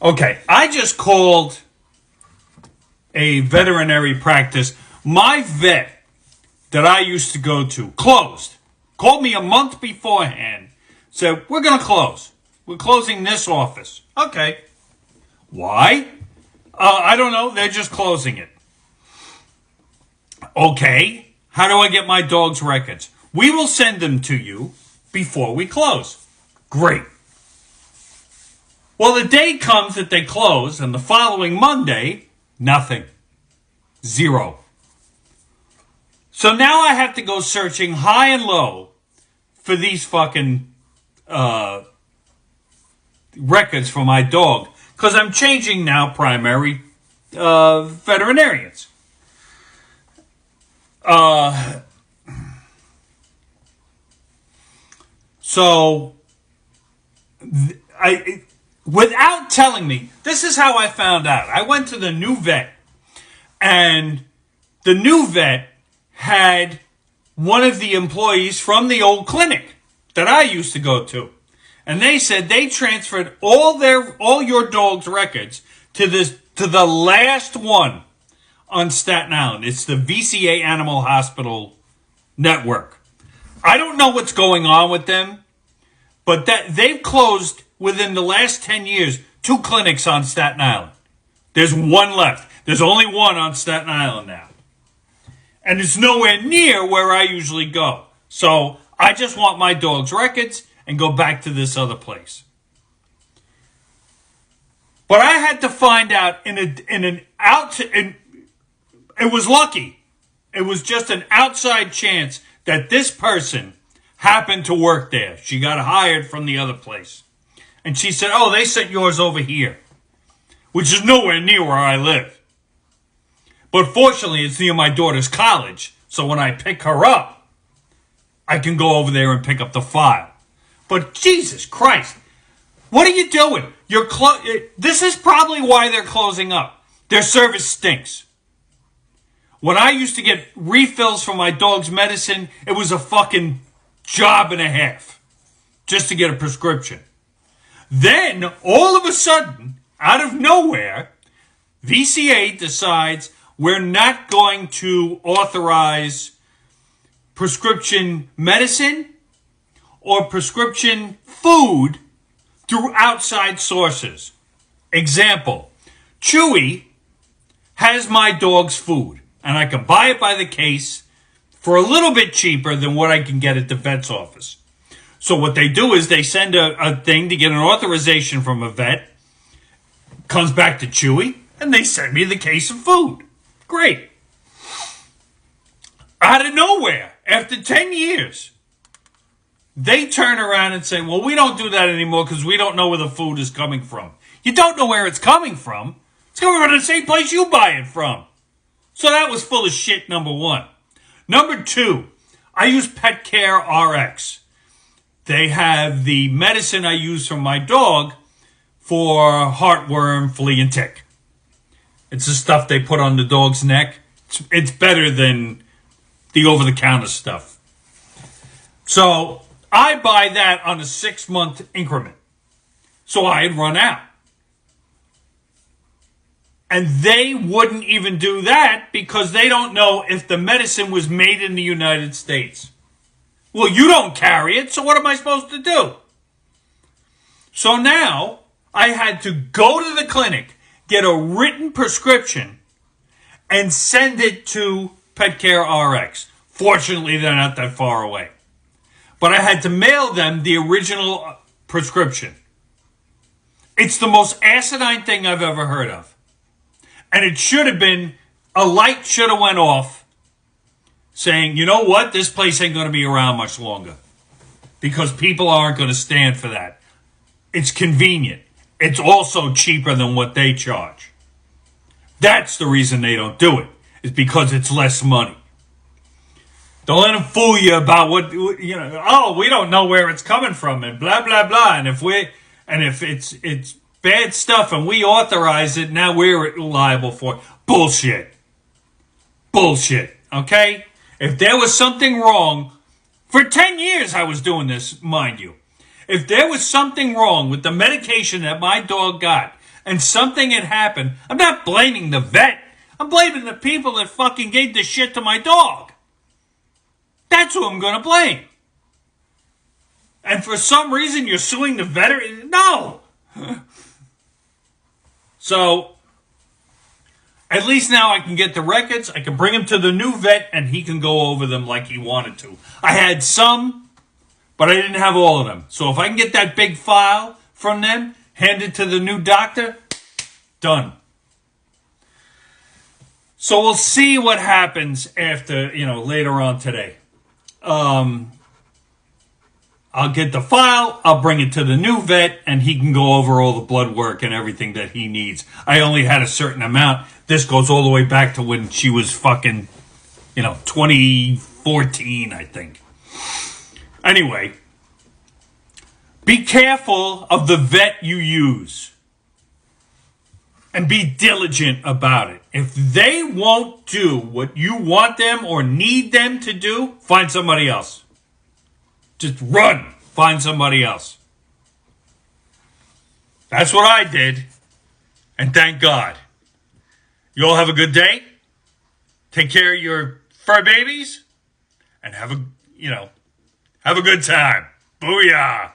Okay, I just called a veterinary practice. My vet that I used to go to closed. Called me a month beforehand. Said, we're going to close. We're closing this office. Okay. Why? I don't know. They're just closing it. Okay. How do I get my dog's records? We will send them to you before we close. Great. Well, the day comes that they close, and the following Monday, nothing. Zero. So now I have to go searching high and low for these fucking records for my dog. Because I'm changing now primary veterinarians. Without telling me, this is how I found out. I went to the new vet, and the new vet had one of the employees from the old clinic that I used to go to. And they said they transferred all your dog's records to the last one on Staten Island. It's the VCA Animal Hospital Network. I don't know what's going on with them, but that they've closed within the last 10 years 2 clinics on Staten Island. There's one left. There's only one on Staten Island now. And it's nowhere near where I usually go. So I just want my dog's records and go back to this other place. But I had to find out it was lucky. It was just an outside chance that this person happened to work there. She got hired from the other place. And she said, oh, they sent yours over here, which is nowhere near where I live. But fortunately, it's near my daughter's college. So when I pick her up, I can go over there and pick up the file. But Jesus Christ, what are you doing? This is probably why they're closing up. Their service stinks. When I used to get refills for my dog's medicine, it was a fucking job and a half just to get a prescription. Then, all of a sudden, out of nowhere, VCA decides we're not going to authorize prescription medicine or prescription food through outside sources. Example, Chewy has my dog's food, and I can buy it by the case for a little bit cheaper than what I can get at the vet's office. So what they do is they send a thing to get an authorization from a vet, comes back to Chewy, and they send me the case of food. Great. Out of nowhere, after 10 years, they turn around and say, well, we don't do that anymore because we don't know where the food is coming from. You don't know where it's coming from. It's coming from the same place you buy it from. So that was full of shit, number one. Number two, I use Pet Care RX. They have the medicine I use for my dog for heartworm, flea, and tick. It's the stuff they put on the dog's neck. It's better than the over-the-counter stuff. So I buy that on a 6-month increment. So I had run out. And they wouldn't even do that because they don't know if the medicine was made in the United States. Well, you don't carry it, so what am I supposed to do? So now I had to go to the clinic, get a written prescription, and send it to Pet Care RX. Fortunately, they're not that far away. But I had to mail them the original prescription. It's the most asinine thing I've ever heard of. And it should have been, a light should have went off saying, you know what, this place ain't going to be around much longer. Because people aren't going to stand for that. It's convenient. It's also cheaper than what they charge. That's the reason they don't do it. It's because it's less money. Don't let them fool you about what, oh, we don't know where it's coming from and blah, blah, blah. And if it's bad stuff and we authorize it, now we're liable for it. Bullshit. Bullshit. Okay? If there was something wrong, for 10 years I was doing this, mind you. If there was something wrong with the medication that my dog got, and something had happened, I'm not blaming the vet. I'm blaming the people that fucking gave the shit to my dog. That's who I'm going to blame. And for some reason, you're suing the veteran? No. So, at least now I can get the records. I can bring him to the new vet, and he can go over them like he wanted to. I had some, but I didn't have all of them. So if I can get that big file from them, hand it to the new doctor, done. So we'll see what happens after, later on today. I'll get the file, I'll bring it to the new vet, and he can go over all the blood work and everything that he needs. I only had a certain amount. This goes all the way back to when she was fucking, 2014, I think. Anyway, be careful of the vet you use. And be diligent about it. If they won't do what you want them or need them to do, find somebody else. Just run. Find somebody else. That's what I did. And thank God. You all have a good day. Take care of your fur babies. And have a good time. Booyah.